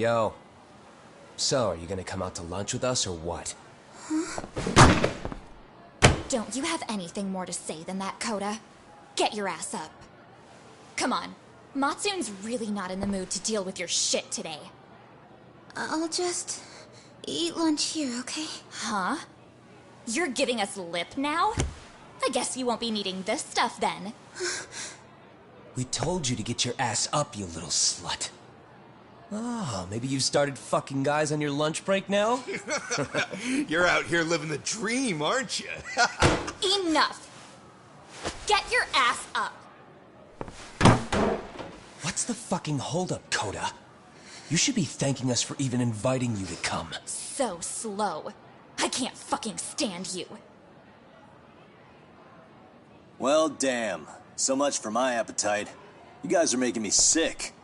Yo. So, are you gonna come out to lunch with us or what? Don't you have anything more to say than that, Coda? Get your ass up. Come on. Matsun's really not in the mood to deal with your shit today. I'll just eat lunch here, okay? Huh? You're giving us lip now? I guess you won't be needing this stuff then. We told you to get your ass up, you little slut. Oh, maybe you've started fucking guys on your lunch break now? You're out here living the dream, aren't you? Enough! Get your ass up! What's the fucking holdup, Coda? You should be thanking us for even inviting you to come. So slow. I can't fucking stand you. Well, damn. So much for my appetite. You guys are making me sick.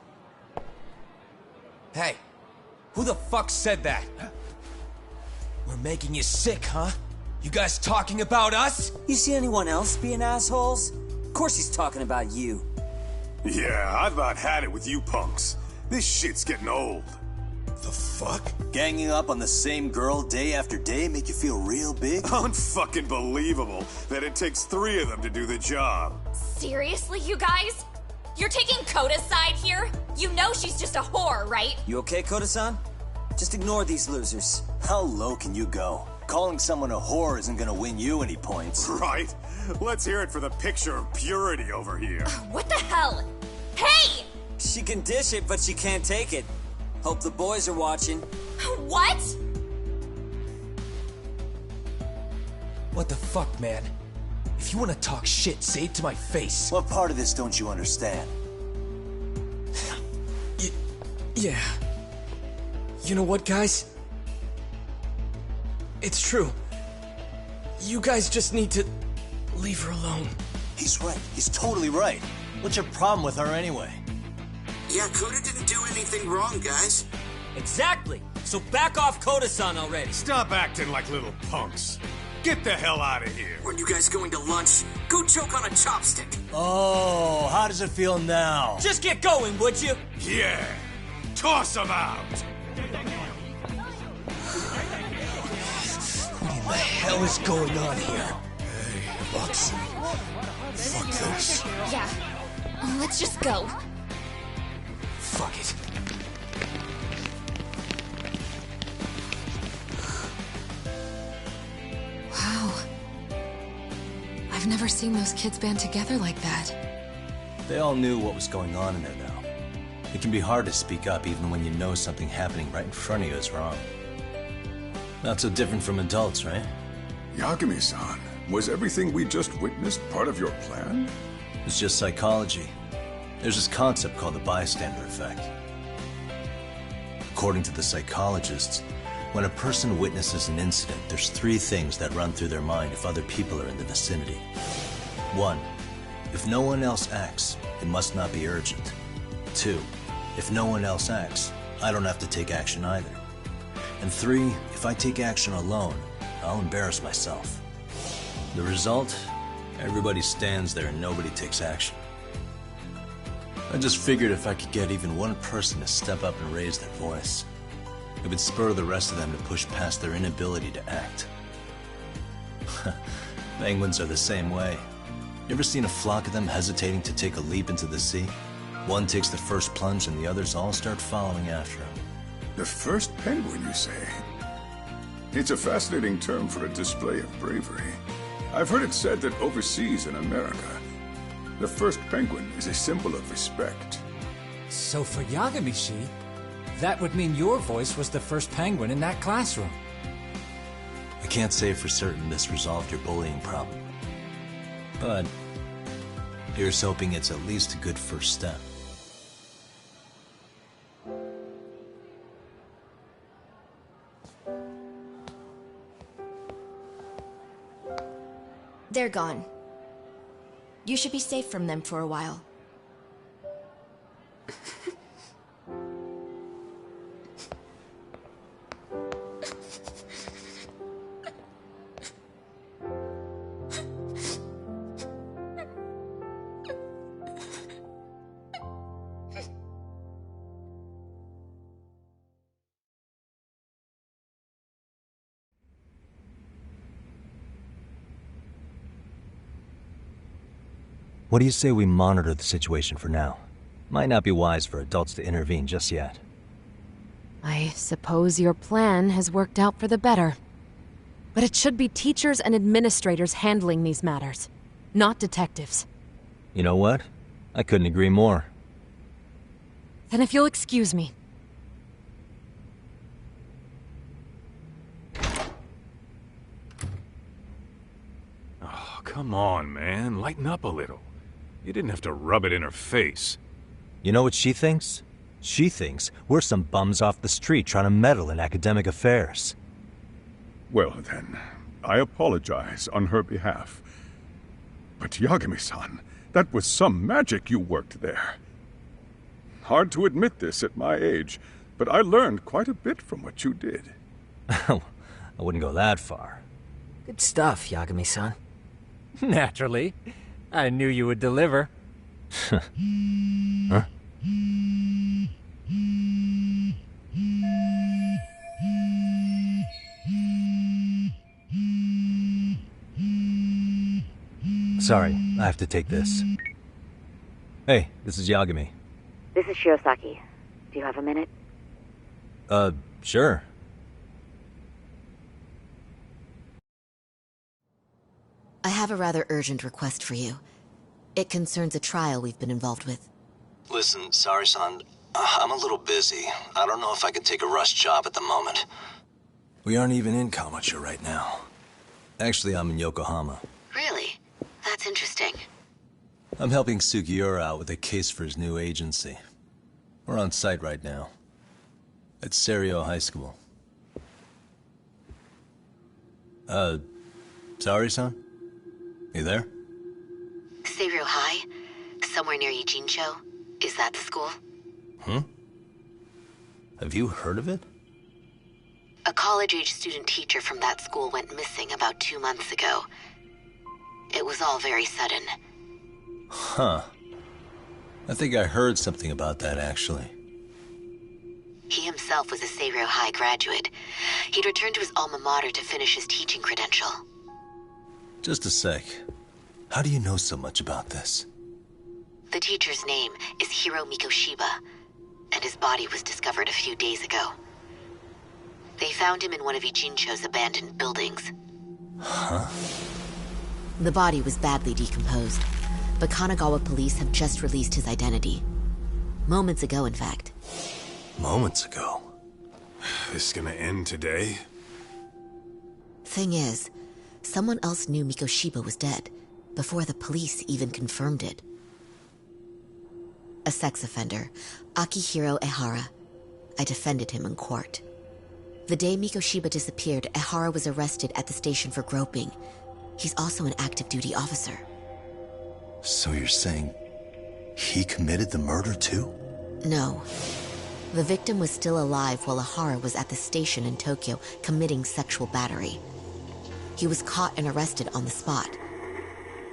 Hey, who the fuck said that? We're making you sick, huh? You guys talking about us? You see anyone else being assholes? Of course he's talking about you. Yeah, I've about had it with you punks. This shit's getting old. The fuck? Ganging up on the same girl day after day make you feel real big? Unfucking believable that it takes 3 of them to do the job. Seriously, you guys? You're taking Coda's side here? You know she's just a whore, right? You okay, Koda-san? Just ignore these losers. How low can you go? Calling someone a whore isn't gonna win you any points. Right? Let's hear it for the picture of purity over here. What the hell? Hey! She can dish it, but she can't take it. Hope the boys are watching. What? What the fuck, man? If you want to talk shit, say it to my face. What part of this don't you understand? Yeah. You know what, guys? It's true. You guys just need to leave her alone. He's right. He's totally right. What's your problem with her anyway? Yeah, Coda didn't do anything wrong, guys. Exactly. So back off Koda-san already. Stop acting like little punks. Get the hell out of here. When you guys going to lunch, go choke on a chopstick. Oh, how does it feel now? Just get going, would you? Yeah. Toss them out. What in the hell is going on here? Hey, Matsu. Fuck this. Yeah. Let's just go. Fuck it. Wow. I've never seen those kids band together like that. They all knew what was going on in there now. It can be hard to speak up even when you know something happening right in front of you is wrong. Not so different from adults, right? Yagami-san, was everything we just witnessed part of your plan? It's just psychology. There's this concept called the bystander effect. According to the psychologists, when a person witnesses an incident, there's 3 things that run through their mind if other people are in the vicinity. 1, if no one else acts, it must not be urgent. 2, if no one else acts, I don't have to take action either. And 3, if I take action alone, I'll embarrass myself. The result? Everybody stands there and nobody takes action. I just figured if I could get even one person to step up and raise their voice, it would spur the rest of them to push past their inability to act. Penguins are the same way. You ever seen a flock of them hesitating to take a leap into the sea? One takes the first plunge and the others all start following after him. The first penguin, you say? It's a fascinating term for a display of bravery. I've heard it said that overseas in America, the first penguin is a symbol of respect. So for Yagami-shi, that would mean your voice was the first penguin in that classroom. I can't say for certain this resolved your bullying problem, but here's hoping it's at least a good first step. They're gone. You should be safe from them for a while. What do you say we monitor the situation for now? Might not be wise for adults to intervene just yet. I suppose your plan has worked out for the better. But it should be teachers and administrators handling these matters, not detectives. You know what? I couldn't agree more. Then if you'll excuse me. Oh, come on, man. Lighten up a little. You didn't have to rub it in her face. You know what she thinks? She thinks we're some bums off the street trying to meddle in academic affairs. Well then, I apologize on her behalf. But Yagami-san, that was some magic you worked there. Hard to admit this at my age, but I learned quite a bit from what you did. I wouldn't go that far. Good stuff, Yagami-san. Naturally. I knew you would deliver. Huh? Sorry, I have to take this. Hey, this is Yagami. This is Shirosaki. Do you have a minute? Sure. I have a rather urgent request for you. It concerns a trial we've been involved with. Listen, sorry-san, I'm a little busy. I don't know if I can take a rush job at the moment. We aren't even in Kawachi right now. Actually, I'm in Yokohama. Really? That's interesting. I'm helping Sugiura out with a case for his new agency. We're on site right now. At Serio High School. Sorry-san? You there? Serio High? Somewhere near Ijincho? Is that the school? Have you heard of it? A college-age student teacher from that school went missing about 2 months ago. It was all very sudden. Huh. I think I heard something about that, actually. He himself was a Serio High graduate. He'd returned to his alma mater to finish his teaching credential. Just a sec. How do you know so much about this? The teacher's name is Hiro Mikoshiba, and his body was discovered a few days ago. They found him in one of Ijincho's abandoned buildings. Huh? The body was badly decomposed, but Kanagawa police have just released his identity. Moments ago, in fact. Moments ago? This gonna end today? Thing is, someone else knew Mikoshiba was dead, before the police even confirmed it. A sex offender, Akihiro Ehara. I defended him in court. The day Mikoshiba disappeared, Ehara was arrested at the station for groping. He's also an active duty officer. So you're saying he committed the murder too? No. The victim was still alive while Ehara was at the station in Tokyo committing sexual battery. He was caught and arrested on the spot.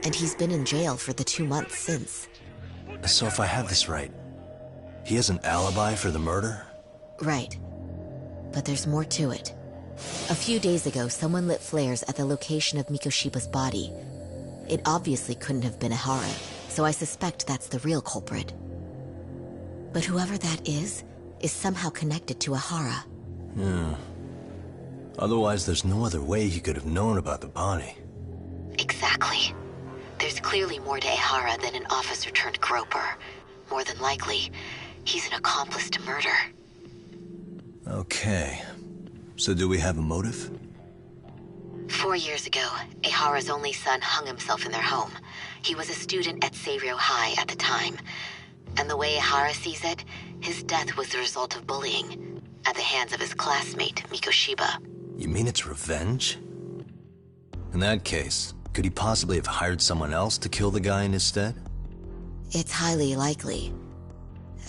And he's been in jail for the 2 months since. So if I have this right, he has an alibi for the murder? Right. But there's more to it. A few days ago, someone lit flares at the location of Mikoshiba's body. It obviously couldn't have been Ehara, so I suspect that's the real culprit. But whoever that is somehow connected to Ehara. Otherwise, there's no other way he could have known about the body. Exactly. There's clearly more to Ehara than an officer-turned-groper. More than likely, he's an accomplice to murder. Okay. So do we have a motive? 4 years ago, Ehara's only son hung himself in their home. He was a student at Serio High at the time. And the way Ehara sees it, his death was the result of bullying at the hands of his classmate, Mikoshiba. You mean it's revenge? In that case, could he possibly have hired someone else to kill the guy in his stead? It's highly likely.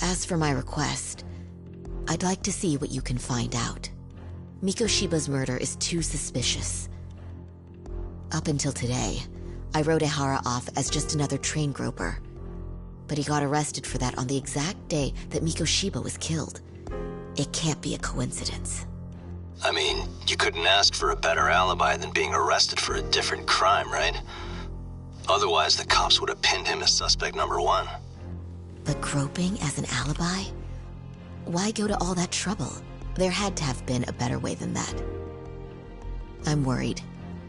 As for my request, I'd like to see what you can find out. Mikoshiba's murder is too suspicious. Up until today, I wrote Ehara off as just another train groper. But he got arrested for that on the exact day that Mikoshiba was killed. It can't be a coincidence. I mean, you couldn't ask for a better alibi than being arrested for a different crime, right? Otherwise, the cops would have pinned him as suspect number one. But groping as an alibi? Why go to all that trouble? There had to have been a better way than that. I'm worried.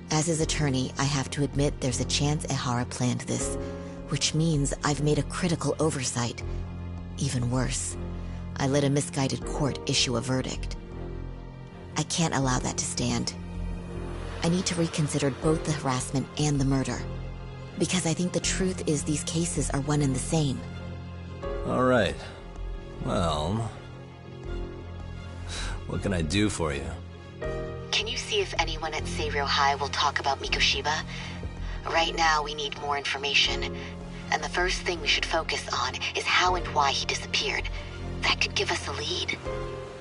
As his attorney, I have to admit there's a chance Ehara planned this, which means I've made a critical oversight. Even worse, I let a misguided court issue a verdict. I can't allow that to stand. I need to reconsider both the harassment and the murder, because I think the truth is these cases are one and the same. All right. Well, what can I do for you? Can you see if anyone at Seiryo High will talk about Mikoshiba? Right now, we need more information. And the first thing we should focus on is how and why he disappeared. That could give us a lead.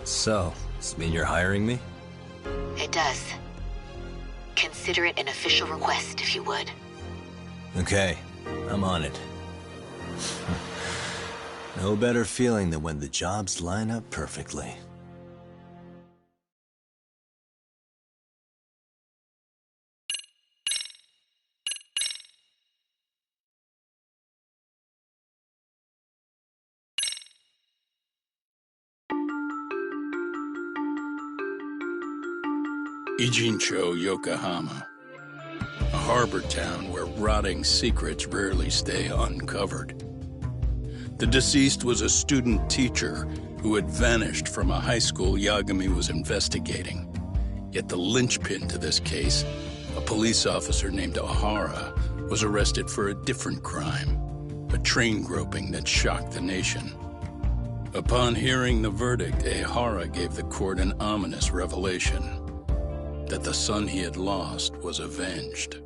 So, does this mean you're hiring me? It does. Consider it an official request, if you would. Okay, I'm on it. No better feeling than when the jobs line up perfectly. Ijincho, Yokohama. A harbor town where rotting secrets rarely stay uncovered. The deceased was a student teacher who had vanished from a high school Yagami was investigating. Yet the linchpin to this case, a police officer named Ehara, was arrested for a different crime, a train groping that shocked the nation. Upon hearing the verdict, Ehara gave the court an ominous revelation: that the son he had lost was avenged.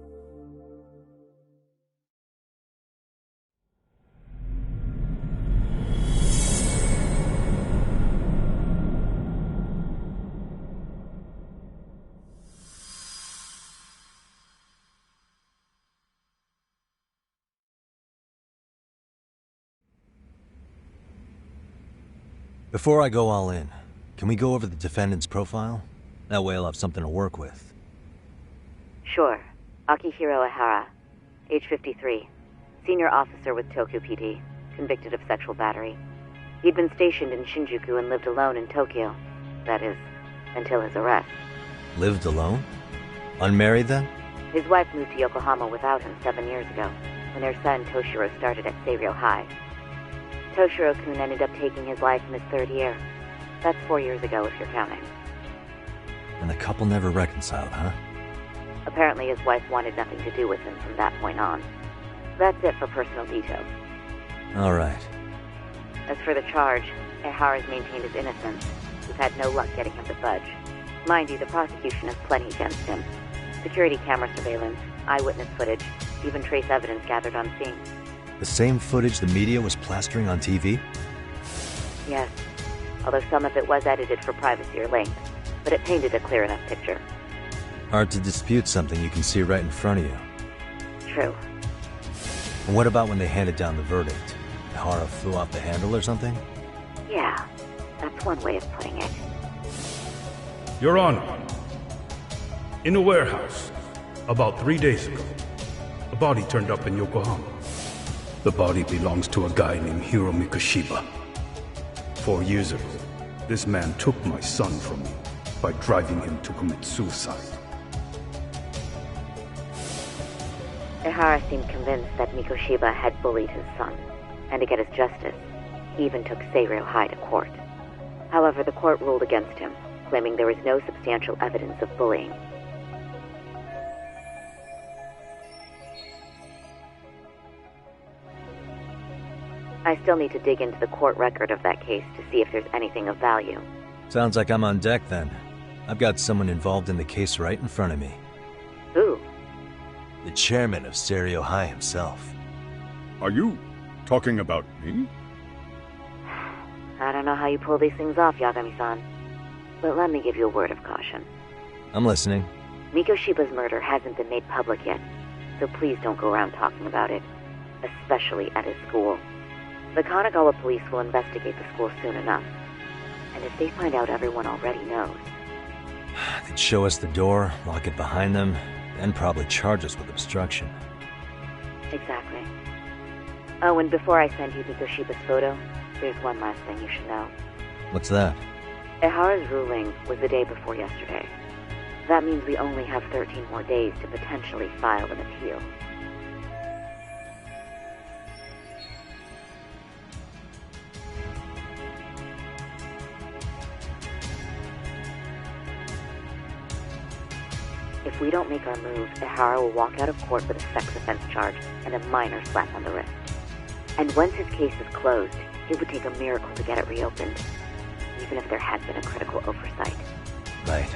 Before I go all in, can we go over the defendant's profile? That way I'll have something to work with. Sure. Akihiro Ehara, age 53, senior officer with Tokyo PD, convicted of sexual battery. He'd been stationed in Shinjuku and lived alone in Tokyo. That is, until his arrest. Lived alone? Unmarried then? His wife moved to Yokohama without him 7 years ago, when their son Toshiro started at Seiryo High. Toshiro-kun ended up taking his life in his 3rd year. That's 4 years ago if you're counting. And the couple never reconciled, huh? Apparently his wife wanted nothing to do with him from that point on. That's it for personal details. All right. As for the charge, Ehara's maintained his innocence. We've had no luck getting him to budge. Mind you, the prosecution has plenty against him. Security camera surveillance, eyewitness footage, even trace evidence gathered on scene. The same footage the media was plastering on TV? Yes, although some of it was edited for privacy or length, but it painted a clear enough picture. Hard to dispute something you can see right in front of you. True. And what about when they handed down the verdict? Ehara flew off the handle or something? Yeah, that's one way of putting it. Your Honor, in a warehouse, about 3 days ago, a body turned up in Yokohama. The body belongs to a guy named Hiro Mikoshiba. 4 years ago, this man took my son from me by driving him to commit suicide. Ehara seemed convinced that Mikoshiba had bullied his son, and to get his justice, he even took Seiryo High to court. However, the court ruled against him, claiming there was no substantial evidence of bullying. I still need to dig into the court record of that case to see if there's anything of value. Sounds like I'm on deck then. I've got someone involved in the case right in front of me. Who? The chairman of Seiryo High himself. Are you talking about me? I don't know how you pull these things off, Yagami-san. But let me give you a word of caution. I'm listening. Mikoshiba's murder hasn't been made public yet, so please don't go around talking about it, especially at his school. The Kanagawa police will investigate the school soon enough. And if they find out everyone already knows... They'd show us the door, lock it behind them, then probably charge us with obstruction. Exactly. Oh, and before I send you Mikoshiba's photo, there's one last thing you should know. What's that? Ehara's ruling was the day before yesterday. That means we only have 13 more days to potentially file an appeal. If we don't make our move, Ehara will walk out of court with a sex offense charge and a minor slap on the wrist. And once his case is closed, it would take a miracle to get it reopened, even if there had been a critical oversight. Right.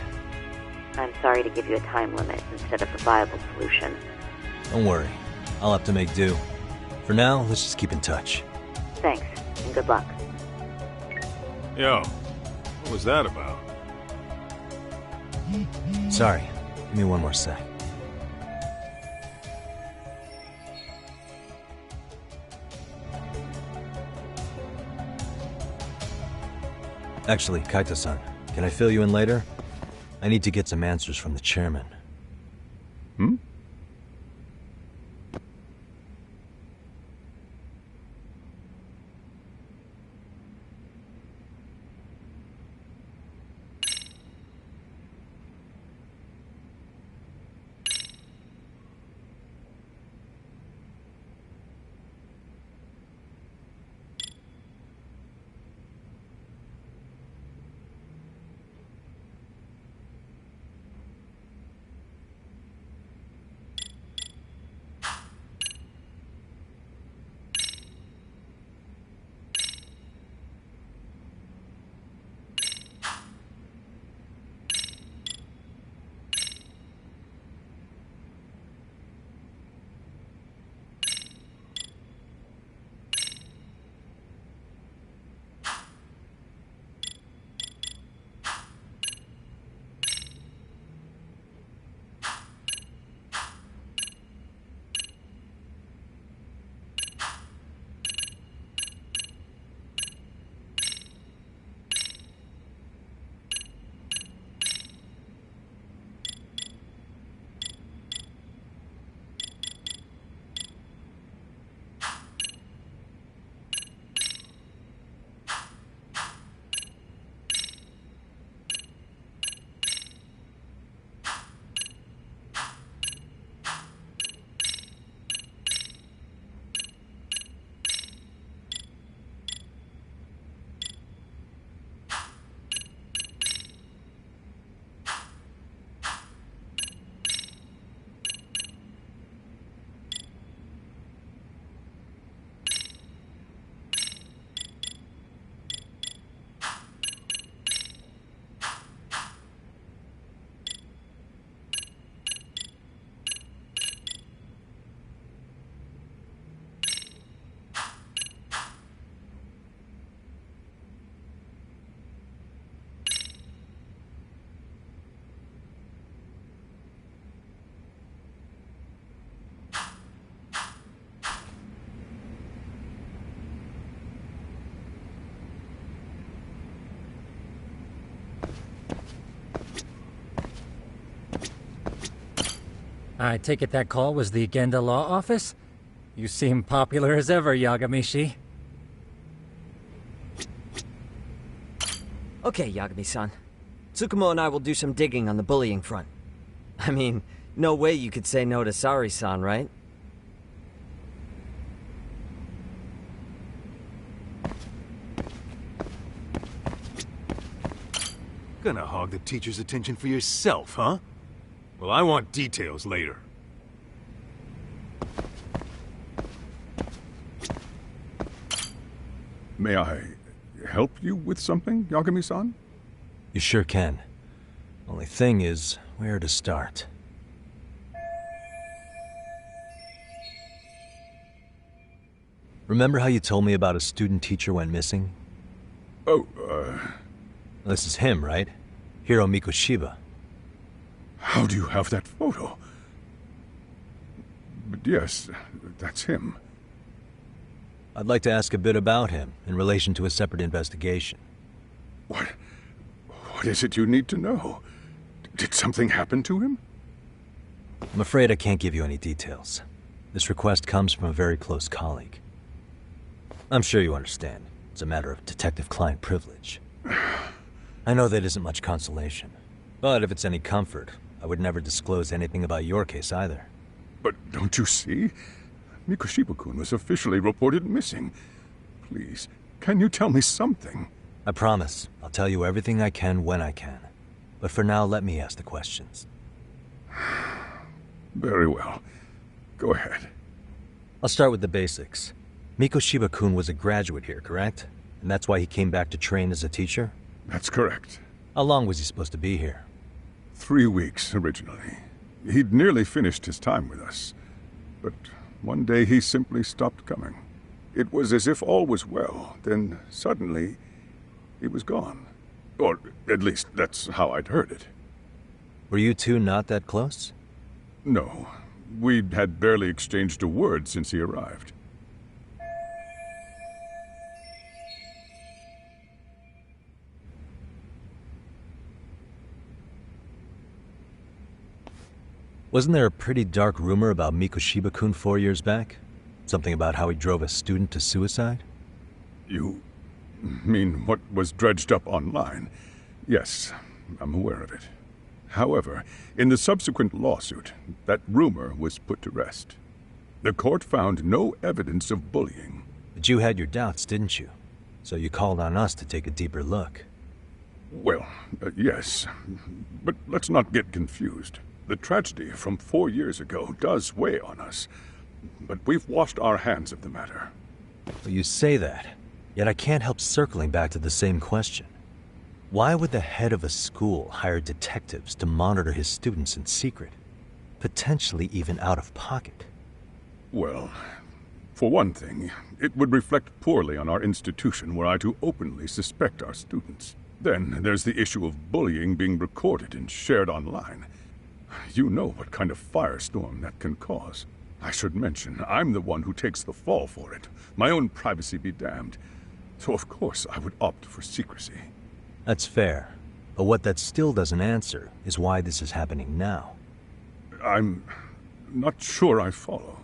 I'm sorry to give you a time limit instead of a viable solution. Don't worry. I'll have to make do. For now, let's just keep in touch. Thanks, and good luck. Yo, what was that about? Sorry. Give me one more sec. Actually, Kaito-san, can I fill you in later? I need to get some answers from the chairman. Hmm? I take it that call was the Genda Law Office? You seem popular as ever, Yagamishi. Okay, Yagami-san. Tsukumo and I will do some digging on the bullying front. I mean, no way you could say no to Sari-san, right? Gonna hog the teacher's attention for yourself, huh? Well, I want details later. May I help you with something, Yagami-san? You sure can. Only thing is, where to start? Remember how you told me about a student teacher went missing? Oh, This is him, right? Hiro Mikoshiba. How do you have that photo? But yes, that's him. I'd like to ask a bit about him in relation to a separate investigation. What is it you need to know? Did something happen to him? I'm afraid I can't give you any details. This request comes from a very close colleague. I'm sure you understand. It's a matter of detective-client privilege. I know that isn't much consolation, but if it's any comfort, I would never disclose anything about your case either. But don't you see? Mikoshiba-kun was officially reported missing. Please, can you tell me something? I promise. I'll tell you everything I can when I can. But for now, let me ask the questions. Very well. Go ahead. I'll start with the basics. Mikoshiba-kun was a graduate here, correct? And that's why he came back to train as a teacher? That's correct. How long was he supposed to be here? 3 weeks, originally. He'd nearly finished his time with us. But one day he simply stopped coming. It was as if all was well, then suddenly he was gone. Or at least that's how I'd heard it. Were you two not that close? No. We'd had barely exchanged a word since he arrived. Wasn't there a pretty dark rumor about Mikoshiba-kun 4 years back? Something about how he drove a student to suicide? You mean what was dredged up online? Yes, I'm aware of it. However, in the subsequent lawsuit, that rumor was put to rest. The court found no evidence of bullying. But you had your doubts, didn't you? So you called on us to take a deeper look. Well, yes. But let's not get confused. The tragedy from 4 years ago does weigh on us. But we've washed our hands of the matter. Well, you say that, yet I can't help circling back to the same question. Why would the head of a school hire detectives to monitor his students in secret? Potentially even out of pocket. Well, for one thing, it would reflect poorly on our institution were I to openly suspect our students. Then there's the issue of bullying being recorded and shared online. You know what kind of firestorm that can cause. I should mention, I'm the one who takes the fall for it. My own privacy be damned. So of course I would opt for secrecy. That's fair. But what that still doesn't answer is why this is happening now. I'm not sure I follow.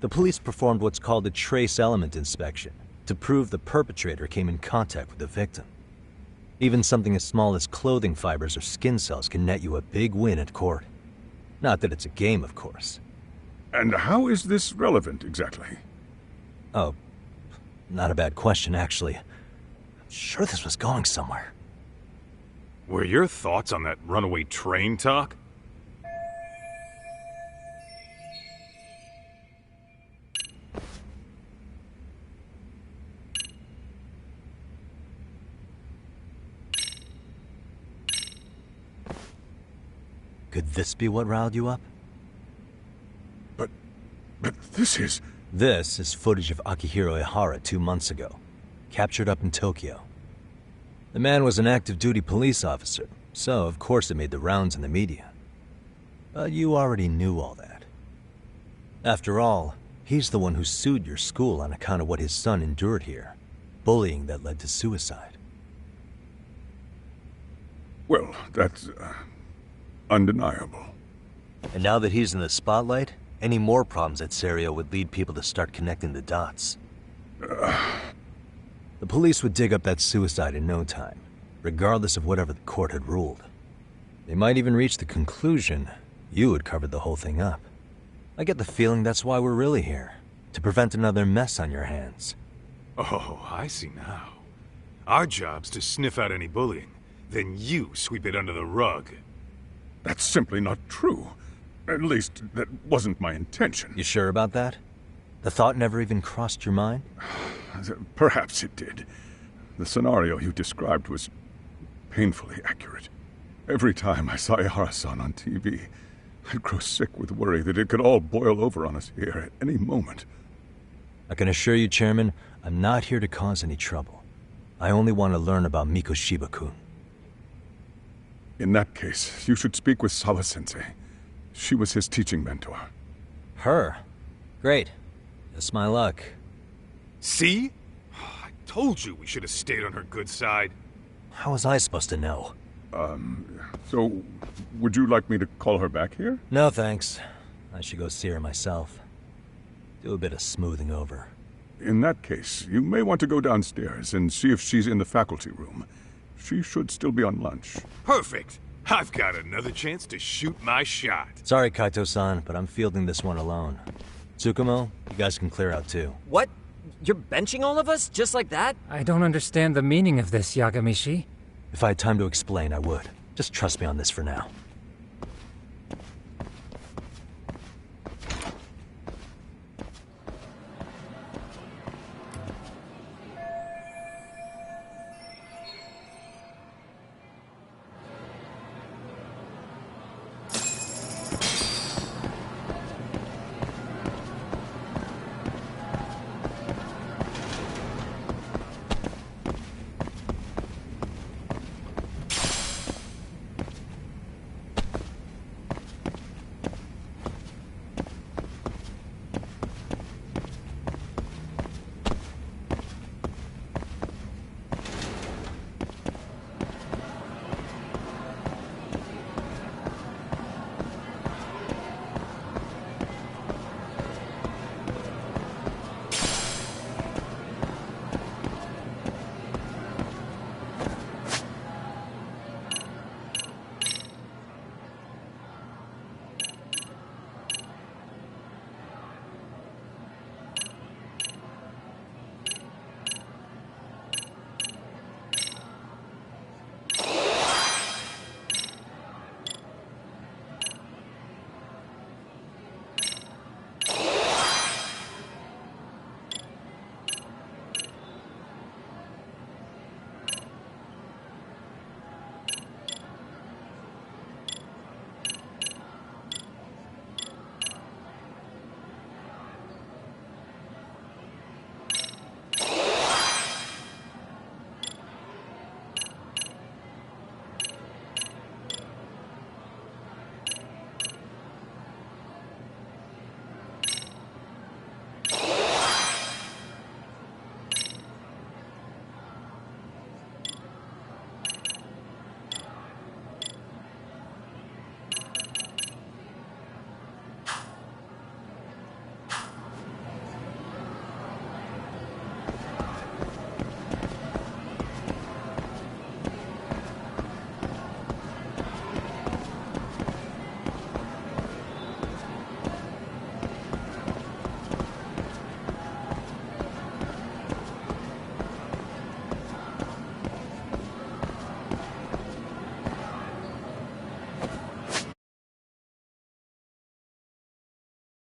The police performed what's called a trace element inspection to prove the perpetrator came in contact with the victim. Even something as small as clothing fibers or skin cells can net you a big win at court. Not that it's a game, of course. And how is this relevant, exactly? Oh, not a bad question, actually. I'm sure this was going somewhere. Were your thoughts on that runaway train talk? Could this be what riled you up? But this is... This is footage of Akihiro Ihara 2 months ago, captured up in Tokyo. The man was an active-duty police officer, so of course it made the rounds in the media. But you already knew all that. After all, he's the one who sued your school on account of what his son endured here. Bullying that led to suicide. Well, that's... undeniable. And now that he's in the spotlight, any more problems at Serio would lead people to start connecting the dots. The police would dig up that suicide in no time, regardless of whatever the court had ruled. They might even reach the conclusion you had covered the whole thing up. I get the feeling that's why we're really here, to prevent another mess on your hands. Oh, I see now. Our job's to sniff out any bullying, then you sweep it under the rug. That's simply not true. At least, that wasn't my intention. You sure about that? The thought never even crossed your mind? Perhaps it did. The scenario you described was painfully accurate. Every time I saw Ihara-san on TV, I'd grow sick with worry that it could all boil over on us here at any moment. I can assure you, Chairman, I'm not here to cause any trouble. I only want to learn about Mikoshiba-kun. In that case, you should speak with Sawa-sensei. She was his teaching mentor. Her? Great. Just my luck. See? I told you we should have stayed on her good side. How was I supposed to know? So, would you like me to call her back here? No, thanks. I should go see her myself. Do a bit of smoothing over. In that case, you may want to go downstairs and see if she's in the faculty room. She should still be on lunch. Perfect! I've got another chance to shoot my shot. Sorry, Kaito-san, but I'm fielding this one alone. Tsukumo, you guys can clear out too. What? You're benching all of us? Just like that? I don't understand the meaning of this, Yagamishi. If I had time to explain, I would. Just trust me on this for now.